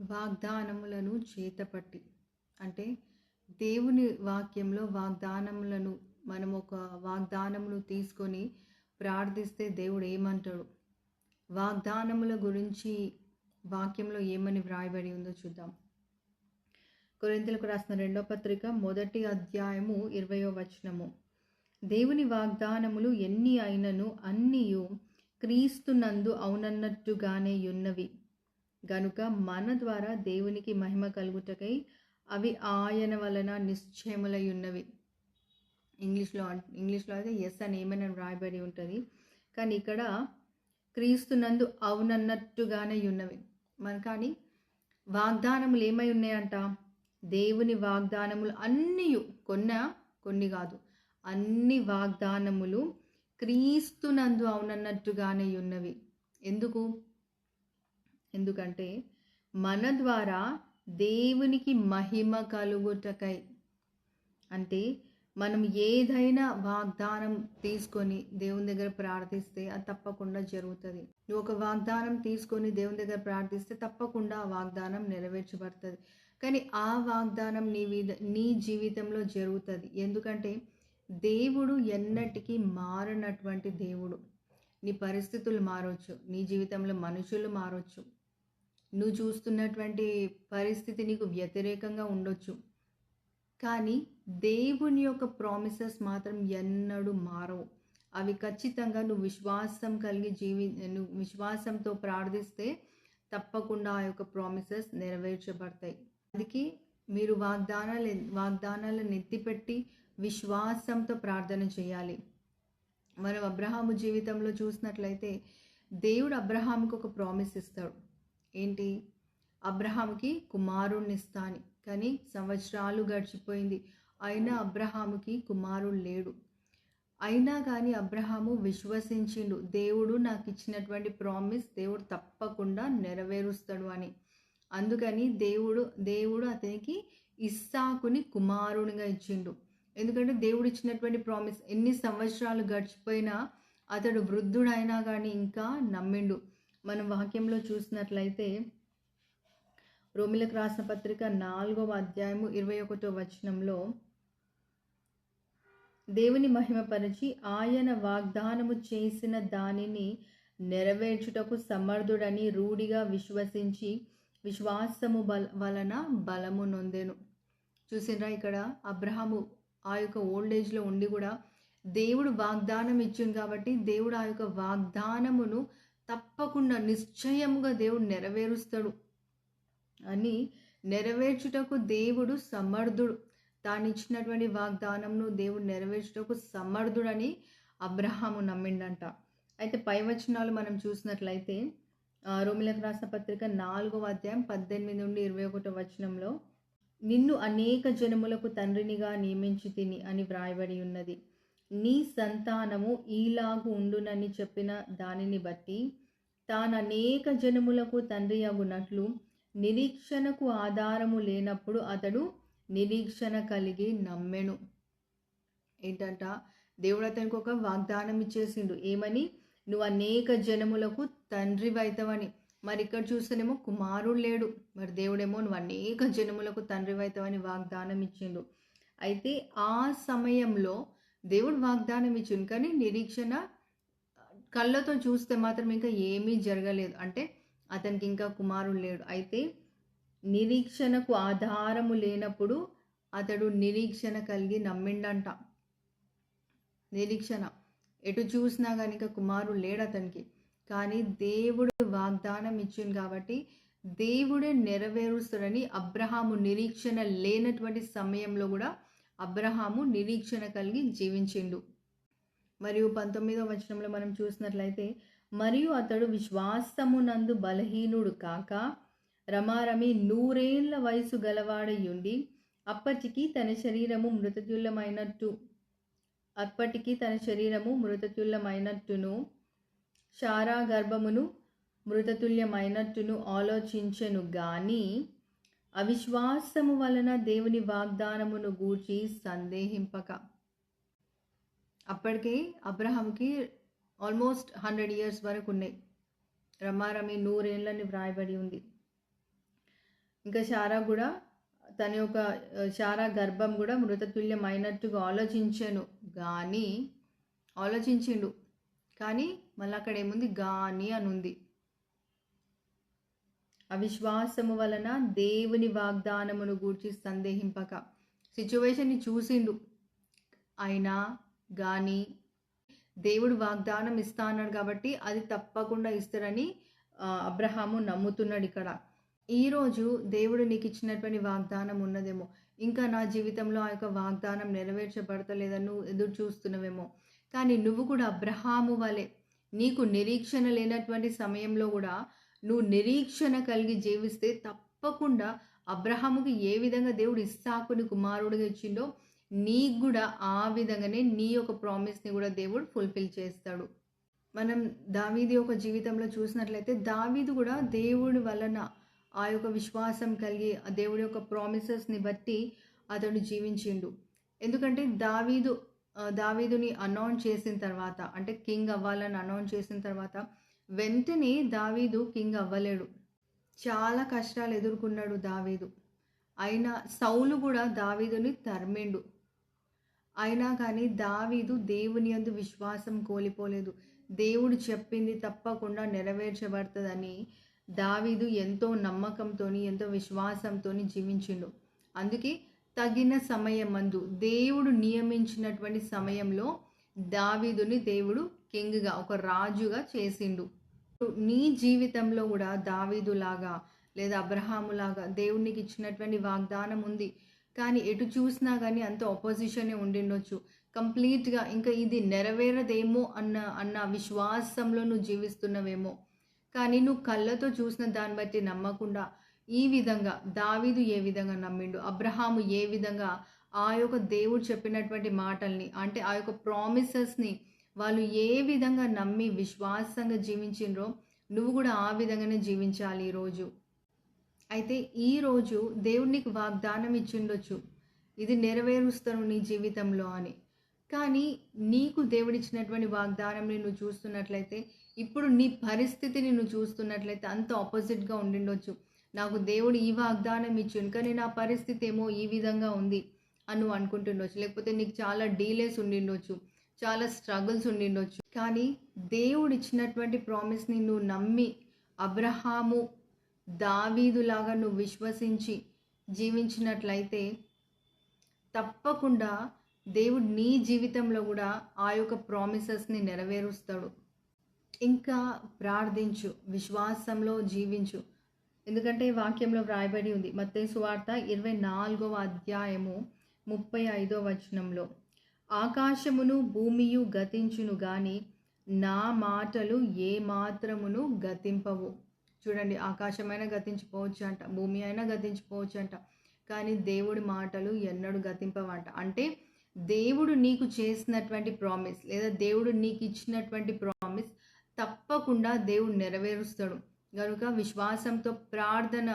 వాగ్దానములను చేతపట్టి అంటే దేవుని వాక్యంలో వాగ్దానములను మనం ఒక వాగ్దానమును తీసుకొని ప్రార్థిస్తే దేవుడు ఏమంటాడు? వాగ్దానముల గురించి వాక్యంలో ఏమని వ్రాయబడి ఉందో చూద్దాం. కొరింథీయులకు రాసిన 2వ పత్రిక 1వ అధ్యాయము 20వ వచనము. దేవుని వాగ్దానములు ఎన్ని అయినను అన్నియు క్రీస్తునందు అవునన్నట్టుగానే యున్నవి గనుక మన ద్వారా దేవునికి మహిమ కలుగుటకై అవి ఆయన వలన నిశ్చయములై ఉన్నవి. ఇంగ్లీష్లో అయితే ఎస్ అని ఏమైనా వ్రాయబడి ఉంటుంది, కానీ ఇక్కడ క్రీస్తునందు అవునన్నట్టుగానే ఉన్నవి. కానీ వాగ్దానములు ఏమై ఉన్నాయంట? దేవుని వాగ్దానములు అన్నీయు, కొన్ని కాదు, అన్ని వాగ్దానములు క్రీస్తునందు అవునన్నట్టుగానే ఉన్నవి. ఎందుకంటే మన ద్వారా దేవునికి మహిమ కలుగుటకై. అంటే మనం ఏదైనా వాగ్దానం తీసుకొని దేవుని దగ్గర ప్రార్థిస్తే అది తప్పకుండా జరుగుతుంది. నువ్వు ఒక వాగ్దానం తీసుకొని దేవుని దగ్గర ప్రార్థిస్తే తప్పకుండా ఆ వాగ్దానం నెరవేర్చబడుతుంది. కానీ ఆ వాగ్దానం నీ జీవితంలో జరుగుతుంది. ఎందుకంటే దేవుడు ఎన్నటికీ మారనటువంటి దేవుడు. నీ పరిస్థితులు మారవచ్చు, నీ జీవితంలో మనుషులు మారవచ్చు, నువ్వు చూస్తున్నటువంటి పరిస్థితి నీకు వ్యతిరేకంగా ఉండొచ్చు, కానీ దేవుని యొక్క ప్రామిసెస్ మాత్రం ఎన్నడూ మారవు. అవి ఖచ్చితంగా నువ్వు విశ్వాసం కలిగి నువ్వు విశ్వాసంతో ప్రార్థిస్తే తప్పకుండా ఆ యొక్క ప్రామిసెస్ నెరవేర్చబడతాయి. అందుకే మీరు వాగ్దానాలను ఎత్తిపెట్టి విశ్వాసంతో ప్రార్థన చేయాలి. మనం అబ్రహాము జీవితంలో చూసినట్లయితే దేవుడు అబ్రహాముకి ఒక ప్రామిస్ ఇస్తాడు. ఏంటి? అబ్రహాముకి కుమారుణ్ణి ఇస్తా అని. కానీ సంవత్సరాలు గడిచిపోయింది, అయినా అబ్రహాముకి కుమారుడు లేడు. అయినా కానీ అబ్రహాము విశ్వసించిండు, దేవుడు నాకు ఇచ్చినటువంటి ప్రామిస్ దేవుడు తప్పకుండా నెరవేరుస్తాడు అని. అందుకని దేవుడు అతనికి ఇస్సాకుని కుమారునిగా ఇచ్చిండు. ఎందుకంటే దేవుడు ఇచ్చినటువంటి ప్రామిస్ ఎన్ని సంవత్సరాలు గడిచిపోయినా అతడు వృద్ధుడైనా కానీ ఇంకా నమ్మిండు. మనం వాక్యంలో చూసినట్లయితే రోమిలకు రాసిన పత్రిక 4వ అధ్యాయము 21వ వచనంలో, దేవుని మహిమపరిచి ఆయన వాగ్దానము చేసిన దానిని నెరవేర్చుటకు సమర్థుడని రూఢిగా విశ్వసించి విశ్వాసము వలన బలము నొందెను. చూసినరా, ఇక్కడ అబ్రహాము ఆ యొక్క ఓల్డ్ ఏజ్లో ఉండి కూడా దేవుడు వాగ్దానం ఇచ్చింది కాబట్టి దేవుడు ఆ యొక్క వాగ్దానమును తప్పకుండా నిశ్చయముగా దేవుడు నెరవేరుస్తాడు అని నెరవేర్చుటకు దేవుడు సమర్థుడు. తాను ఇచ్చినటువంటి వాగ్దానంను దేవుడు నెరవేర్చుటకు సమర్థుడని అబ్రహాము నమ్మిండంట. అయితే పై వచనాలు మనం చూసినట్లయితే రోమిలకు రాసిన పత్రిక 4వ అధ్యాయం 18 నుండి 21వ వచనంలో, నిన్ను అనేక జనములకు తండ్రినిగా నియమించి తిని అని వ్రాయబడి ఉన్నది. నీ సంతానము ఈలాగు ఉండునని చెప్పిన దానిని బట్టి తాను అనేక జనములకు తండ్రి అగునట్లు నిరీక్షణకు ఆధారము లేనప్పుడు అతడు నిరీక్షణ కలిగి నమ్మెను. ఏంటంట? దేవుడు అతనికి ఒక వాగ్దానం ఇచ్చేసిండు. ఏమని? నువ్వు అనేక జనములకు తండ్రి వైతవని. మరి ఇక్కడ చూస్తేనేమో కుమారుడు లేడు, మరి దేవుడేమో నువ్వు అనేక జనములకు తండ్రి వైతవని వాగ్దానం ఇచ్చిండు. అయితే ఆ సమయంలో దేవుడు వాగ్దానం ఇచ్చిండు, కానీ నిరీక్షణ కళ్ళతో చూస్తే మాత్రం ఇంకా ఏమీ జరగలేదు. అంటే అతనికి ఇంకా కుమారుడు లేడు. అయితే నిరీక్షణకు ఆధారము లేనప్పుడు అతడు నిరీక్షణ కలిగి నమ్మిండంట. నిరీక్షణ ఎటు చూసినా కానీ ఇంకా కుమారుడు లేడు అతనికి. కానీ దేవుడు వాగ్దానం ఇచ్చింది కాబట్టి దేవుడే నెరవేరుస్తాడని అబ్రహాము నిరీక్షణ లేనటువంటి సమయంలో కూడా అబ్రహాము నిరీక్షణ కలిగి జీవించిండు. మరియు 19వ వచనంలో మనం చూసినట్లయితే, మరియు అతడు విశ్వాసమునందు బలహీనుడు కాక రమారమి 100 ఏళ్ల వయసు గలవాడయుండి అప్పటికి తన శరీరము మృతతుల్యమైనట్టును శారా గర్భమును మృతతుల్యమైనట్టును ఆలోచించెను గాని అవిశ్వాసము వలన దేవుని వాగ్దానమును గూర్చి సందేహింపక. అప్పటికే అబ్రహాంకి ఆల్మోస్ట్ 100 years వరకు ఉన్నాయి. రమారమి 100 ఏళ్ళని వ్రాయబడి ఉంది. ఇంకా శారా కూడా తన యొక్క శారా గర్భం కూడా మృతతుల్యమైనట్టుగా ఆలోచించిండు కానీ మళ్ళీ అక్కడ ఏముంది గాని అని ఉంది. అవిశ్వాసము వలన దేవుని వాగ్దానమును గూర్చి సందేహింపక, సిచ్యువేషన్ని చూసిండు అయినా కానీ దేవుడు వాగ్దానం ఇస్తా అన్నాడు కాబట్టి అది తప్పకుండా ఇస్తారని అబ్రహాము నమ్ముతున్నాడు. ఇక్కడ ఈరోజు దేవుడు నీకు ఇచ్చినటువంటి వాగ్దానం ఉన్నదేమో, ఇంకా నా జీవితంలో ఆ యొక్క వాగ్దానం నెరవేర్చబడతలేదని నువ్వు ఎదురు చూస్తున్నావేమో. కానీ నువ్వు కూడా అబ్రహాము వలె నీకు నిరీక్షణ లేనటువంటి సమయంలో కూడా నువ్వు నిరీక్షణ కలిగి జీవిస్తే తప్పకుండా అబ్రహాముకి ఏ విధంగా దేవుడు ఇస్సాకుని కుమారుడిగా ఇచ్చిండో నీకు కూడా ఆ విధంగానే నీ యొక్క ప్రామిస్ని కూడా దేవుడు ఫుల్ఫిల్ చేస్తాడు. మనం దావీదు యొక్క జీవితంలో చూసినట్లయితే దావీదు కూడా దేవుడి వలన ఆ యొక్క విశ్వాసం కలిగి ఆ దేవుడి యొక్క ప్రామిసెస్ని బట్టి అతడు జీవించిండు. ఎందుకంటే దావీదుని అనౌన్స్ చేసిన తర్వాత, అంటే కింగ్ అవ్వాలని అనౌన్స్ చేసిన తర్వాత వెంటనే దావీదు కింగ్ అవ్వలేడు. చాలా కష్టాలు ఎదుర్కొన్నాడు దావీదు. అయినా సౌలు కూడా దావీదుని తరిమిండు. అయినా కానీ దావీదు దేవుని యందు విశ్వాసం కోల్పోలేదు. దేవుడు చెప్పింది తప్పకుండా నెరవేర్చబడుతుందని దావీదు ఎంతో నమ్మకంతో ఎంతో విశ్వాసంతో జీవించిండు. అందుకే తగిన సమయమందు దేవుడు నియమించినటువంటి సమయంలో దావీదుని దేవుడు కింగ్గా, ఒక రాజుగా చేసిండు. నీ జీవితంలో కూడా దావీదులాగా లేదా అబ్రహాములాగా దేవునికి ఇచ్చినటువంటి వాగ్దానం ఉంది. కానీ ఎటు చూసినా కానీ అంత ఆపోజిషనే ఉండిండొచ్చు. కంప్లీట్గా ఇంకా ఇది నెరవేరదేమో అన్న విశ్వాసంలో నువ్వు జీవిస్తున్నావేమో. కానీ నువ్వు కళ్ళతో చూసిన దాన్ని బట్టి నమ్మకుండా ఈ విధంగా దావీదు ఏ విధంగా నమ్మిండు, అబ్రహాము ఏ విధంగా ఆ యొక్క దేవుడు చెప్పినటువంటి మాటల్ని, అంటే ఆ యొక్క ప్రామిసెస్ని వాళ్ళు ఏ విధంగా నమ్మి విశ్వాసంగా జీవించిండ్రో నువ్వు కూడా ఆ విధంగానే జీవించాలి ఈరోజు. అయితే ఈరోజు దేవుడు నీకు వాగ్దానం ఇచ్చిండొచ్చు, ఇది నెరవేరుస్తాను నీ జీవితంలో అని. కానీ నీకు దేవుడిచ్చినటువంటి వాగ్దానంని నువ్వు చూస్తున్నట్లయితే, ఇప్పుడు నీ పరిస్థితిని నువ్వు చూస్తున్నట్లయితే అంత ఆపోజిట్గా ఉండిండొచ్చు. నాకు దేవుడు ఈ వాగ్దానం ఇచ్చిండు కానీ నా పరిస్థితి ఏమో ఈ విధంగా ఉంది అని నువ్వు అనుకుంటుండొచ్చు. లేకపోతే నీకు చాలా డీలేస్ ఉండిండొచ్చు, చాలా స్ట్రగుల్స్ ఉండిండొచ్చు. కానీ దేవుడు ఇచ్చినటువంటి ప్రామిస్ని నువ్వు నమ్మి అబ్రహాము దావీదులాగా నువ్వు విశ్వసించి జీవించినట్లయితే తప్పకుండా దేవుడు నీ జీవితంలో కూడా ఆ యొక్క ప్రామిసెస్ని నెరవేరుస్తాడు. ఇంకా ప్రార్థించు, విశ్వాసంలో జీవించు. ఎందుకంటే వాక్యంలో వ్రాయబడి ఉంది, మత్తయి సువార్త 24వ అధ్యాయము 35వ వచనంలో, ఆకాశమును భూమియు గతించును గాని నా మాటలు ఏ మాత్రమును గతింపవు. చూడండి, ఆకాశమైనా గతించిపోవచ్చు అంట, భూమి అయినా గతించిపోవచ్చు అంట, కానీ దేవుడి మాటలు ఎన్నడూ గతింపవంట. అంటే దేవుడు నీకు చేసినటువంటి ప్రామిస్ లేదా దేవుడు నీకు ఇచ్చినటువంటి ప్రామిస్ తప్పకుండా దేవుడు నెరవేరుస్తాడు. కనుక విశ్వాసంతో ప్రార్థన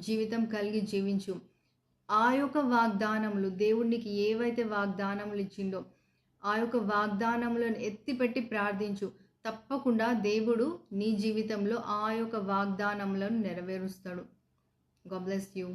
జీవితం కలిగి జీవించు. ఆ యొక్క వాగ్దానములు, దేవుడు నీకు ఏవైతే వాగ్దానములు ఇచ్చిండో ఆ యొక్క వాగ్దానములను ఎత్తిపెట్టి ప్రార్థించు. తప్పకుండా దేవుడు నీ జీవితంలో ఆ యొక్క వాగ్దానములను నెరవేరుస్తాడు. God bless you.